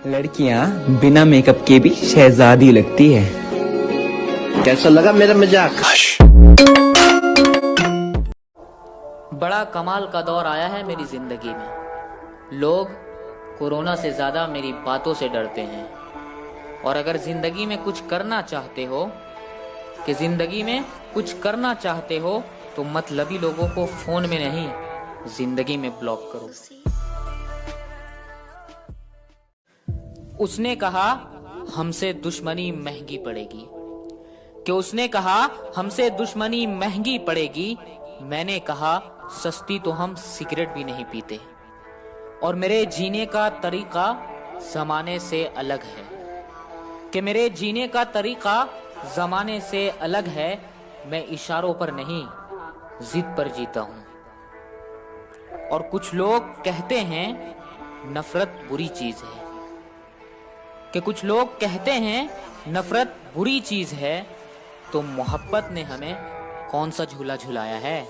लड़कियां बिना मेकअप के भी शहजादी लगती है। कैसा लगा मेरा मजाक? बड़ा कमाल का दौर आया है मेरी जिंदगी में। लोग कोरोना से ज्यादा मेरी बातों से डरते हैं। और अगर जिंदगी में कुछ करना चाहते हो तो मतलबी लोगों को फोन में नहीं, जिंदगी में ब्लॉक करो। उसने कहा हमसे दुश्मनी महंगी पड़ेगी, मैंने कहा सस्ती तो हम सिगरेट भी नहीं पीते। और मेरे जीने का तरीका जमाने से अलग है मैं इशारों पर नहीं, जिद पर जीता हूं। और कुछ लोग कहते हैं नफरत बुरी चीज है, तो मोहब्बत ने हमें कौन सा झूला झुलाया है।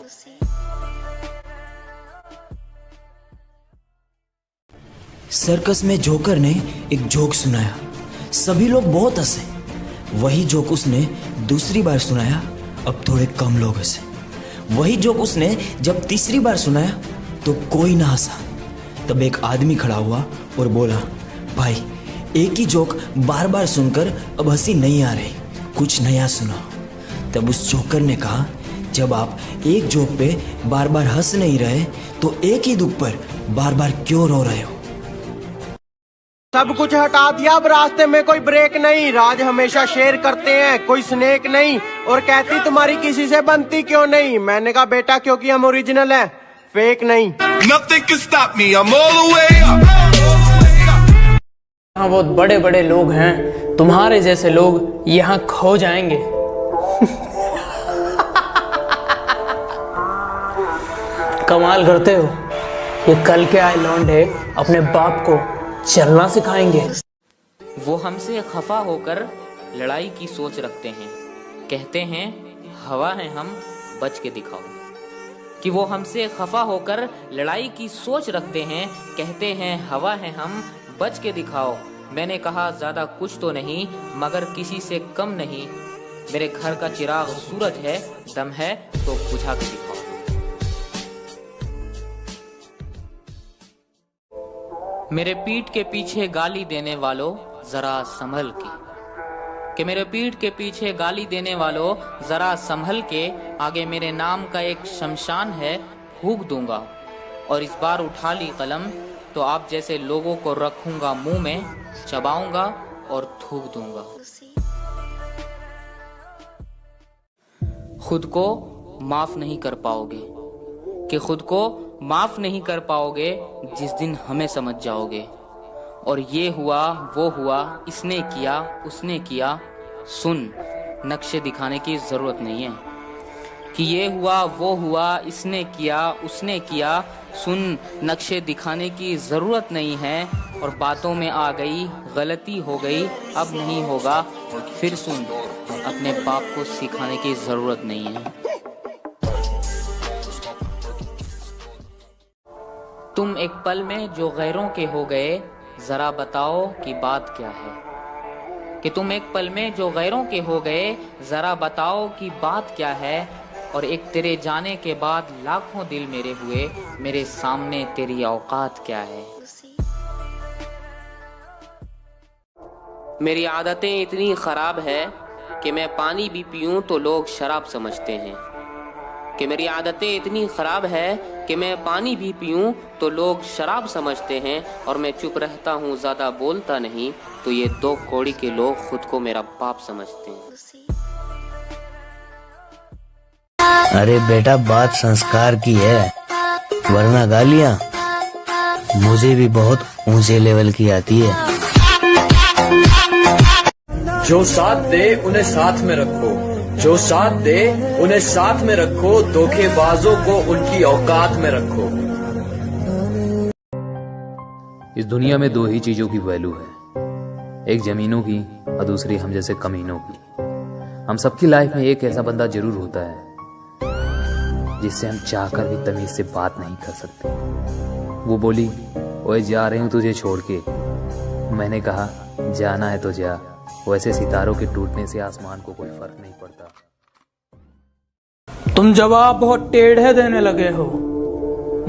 सर्कस में जोकर ने एक जोक सुनाया, सभी लोग बहुत हंसे। वही जोक उसने दूसरी बार सुनाया, अब थोड़े कम लोग हंसे। वही जोक उसने जब तीसरी बार सुनाया तो कोई ना हंसा। तब एक आदमी खड़ा हुआ और बोला, भाई एक ही जोक बार बार सुनकर अब हंसी नहीं आ रही, कुछ नया सुनाओ। तब उस जोकर ने कहा, जब आप एक जोक पे बार बार हंस नहीं रहे तो एक ही दुख पर बार बार क्यों रो रहे हो। सब कुछ हटा दिया, अब रास्ते में कोई ब्रेक नहीं। राज हमेशा शेयर करते हैं, कोई स्नेक नहीं। और कहती तुम्हारी किसी से बनती क्यों नहीं। मैंने कहा बेटा क्योंकि हम ओरिजिनल हैं, फेक नहीं। Nothing can stop me, I'm all the way up. यहाँ बहुत बड़े बड़े लोग हैं, तुम्हारे जैसे लोग यहाँ खो जाएंगे। कमाल करते हो, ये कल के आए लौंडे अपने बाप को चलना सिखाएंगे। वो हमसे खफा होकर लड़ाई की सोच रखते हैं, कहते हैं हवा है हम बच के दिखाओ। कि वो हमसे खफा होकर लड़ाई की सोच रखते हैं, कहते हैं हवा है हम बच के दिखाओ। मैंने कहा ज्यादा कुछ तो नहीं मगर किसी से कम नहीं। मेरे घर का चिराग सूरज है, दम है तो बुझा के दिखाओ। मेरे पीठ के पीछे गाली देने वालों जरा संभल के, आगे मेरे नाम का एक शमशान है, फूंक दूंगा। और इस बार उठा ली कलम तो आप जैसे लोगों को रखूंगा मुंह में, चबाऊंगा और थूक दूंगा। खुद को माफ नहीं कर पाओगे जिस दिन हमें समझ जाओगे। और ये हुआ वो हुआ, इसने किया उसने किया, सुन नक्शे दिखाने की जरूरत नहीं है। कि ये हुआ वो हुआ, इसने किया उसने किया, सुन नक्शे दिखाने की जरूरत नहीं है। और बातों में आ गई गलती हो गई, अब नहीं होगा फिर सुन, अपने बाप को सिखाने की जरूरत नहीं है। तुम एक पल में जो गैरों के हो गए, जरा बताओ कि बात क्या है। कि तुम एक पल में जो गैरों के हो गए, जरा बताओ कि बात क्या है। और एक तेरे जाने के बाद लाखों दिल मेरे हुए, मेरे सामने तेरी औकात क्या है। मेरी आदतें इतनी खराब है कि मैं पानी भी पीऊं तो लोग शराब समझते हैं। कि मेरी आदतें इतनी खराब है कि मैं पानी भी पीऊं तो लोग शराब समझते हैं। और मैं चुप रहता हूँ, ज्यादा बोलता नहीं, तो ये दो कौड़ी के लोग खुद को मेरा बाप समझते हैं। अरे बेटा बात संस्कार की है, वरना गालियां मुझे भी बहुत ऊंचे लेवल की आती है। जो साथ दे उन्हें साथ में रखो, जो साथ दे उन्हें साथ में रखो, धोखेबाजों को उनकी औकात में रखो। इस दुनिया में दो ही चीजों की वैल्यू है, एक जमीनों की और दूसरी हम जैसे कमीनों की। हम सबकी लाइफ में एक ऐसा बंदा जरूर होता है जिससे हम चाहकर भी तमीज से बात नहीं कर सकते। वो बोली, ओए जा रही हूं तुझे छोड़ के, मैंने कहा जाना है तो जा, वैसे सितारों के टूटने से आसमान को कोई फर्क नहीं पड़ता। तुम जवाब बहुत टेढ़े देने लगे हो।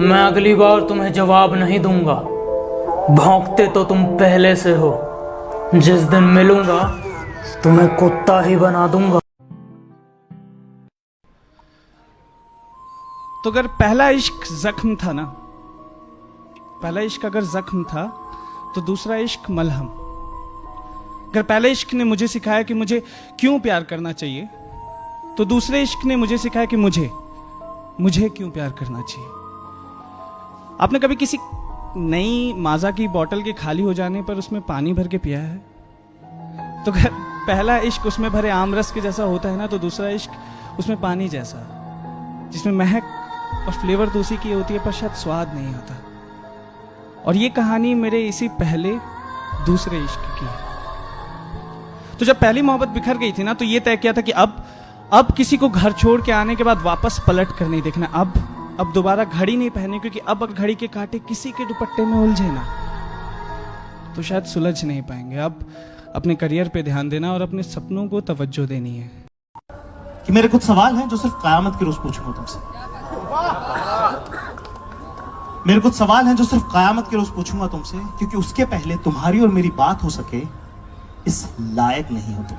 मैं अगली बार तुम्हें जवाब नहीं दूंगा। भौंकते तो तुम पहले से हो। जिस दिन मिलूंगा तुम्हें कुत्ता ही बना दूंगा। तो अगर पहला इश्क जख्म था ना, पहला इश्क अगर जख्म था तो दूसरा इश्क मलहम। अगर पहले इश्क ने मुझे सिखाया कि मुझे क्यों प्यार करना चाहिए, तो दूसरे इश्क ने मुझे सिखाया कि मुझे क्यों प्यार करना चाहिए। आपने कभी किसी नई माजा की बोतल के खाली हो जाने पर उसमें पानी भर के पिया है? तो अगर पहला इश्क उसमें भरे आमरस के जैसा होता है ना, तो दूसरा इश्क उसमें पानी जैसा, जिसमें महक और फ्लेवर तो उसी की होती है पर शायद स्वाद नहीं आता। और ये कहानी मेरे इसी पहले दूसरे इश्क की है। तो जब पहली मोहब्बत बिखर गई थी ना, तो ये तय किया था कि अब किसी को घर छोड़ के आने के बाद वापस पलट कर नहीं देखना। अब दोबारा घड़ी नहीं पहने, क्योंकि अब अगर घड़ी के कांटे किसी के दुपट्टे में उलझे ना तो शायद सुलझ नहीं पाएंगे। अब अपने करियर पे ध्यान देना और अपने सपनों को तवज्जो देनी है। कि मेरे कुछ सवाल हैं जो सिर्फ कयामत के रोज पूछूंगा तुमसे। मेरे कुछ सवाल हैं जो सिर्फ कयामत के रोज पूछूंगा तुमसे, क्योंकि उसके पहले तुम्हारी और मेरी बात हो सके इस लायक नहीं हो तुम।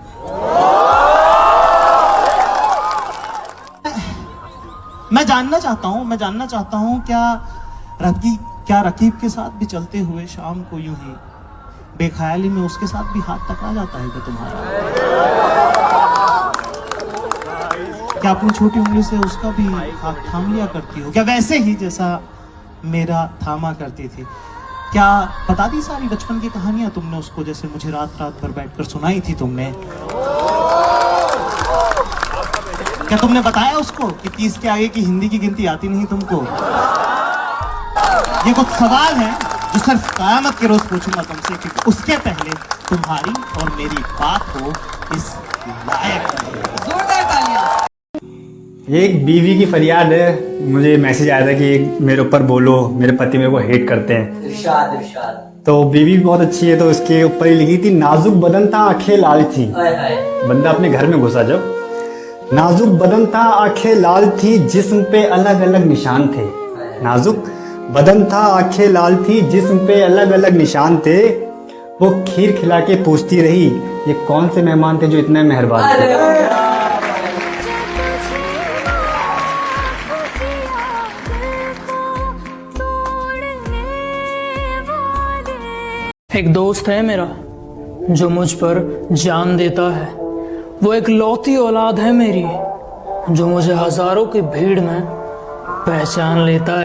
मैं जानना चाहता हूं क्या रकीब के साथ भी चलते हुए शाम को यूं ही बेख्याली में उसके साथ भी हाथ टकरा जाता है क्या तुम्हारा? क्या अपनी छोटी उंगली से उसका भी हाथ थाम लिया करती हो क्या, वैसे ही जैसा मेरा थामा करती थी? क्या बता दी सारी बचपन की कहानियां तुमने उसको, जैसे मुझे रात भर बैठकर सुनाई थी तुमने? क्या तुमने बताया उसको कि 30 के आगे की हिंदी की गिनती आती नहीं तुमको? ये कुछ सवाल हैं जो सिर्फ कयामत के रोज पूछूंगा तुमसे, क्योंकि उसके पहले तुम्हारी और मेरी बात हो इस लायक। ये एक बीवी की फरियाद है। मुझे मैसेज आया था कि मेरे ऊपर बोलो, मेरे पति मेरे को हेट करते हैं। इरशाद। तो बीवी भी बहुत अच्छी है, तो उसके ऊपर ही लिखी थी, नाजुक बदन था आंखें लाल थी। बंदा अपने घर में घुसा जब, नाजुक बदन था आंखें लाल थी, जिस्म पे अलग अलग निशान थे। नाजुक बदन था आंखें लाल थी, जिस्म पे अलग अलग निशान थे। वो खीर खिला के पूछती रही, ये कौन से मेहमान थे जो इतने मेहरबान थे। एक दोस्त है मेरा जो मुझ पर जान देता है। वो एक लौती औलाद है मेरी जो मुझे हजारों की भीड़ में पहचान लेता है।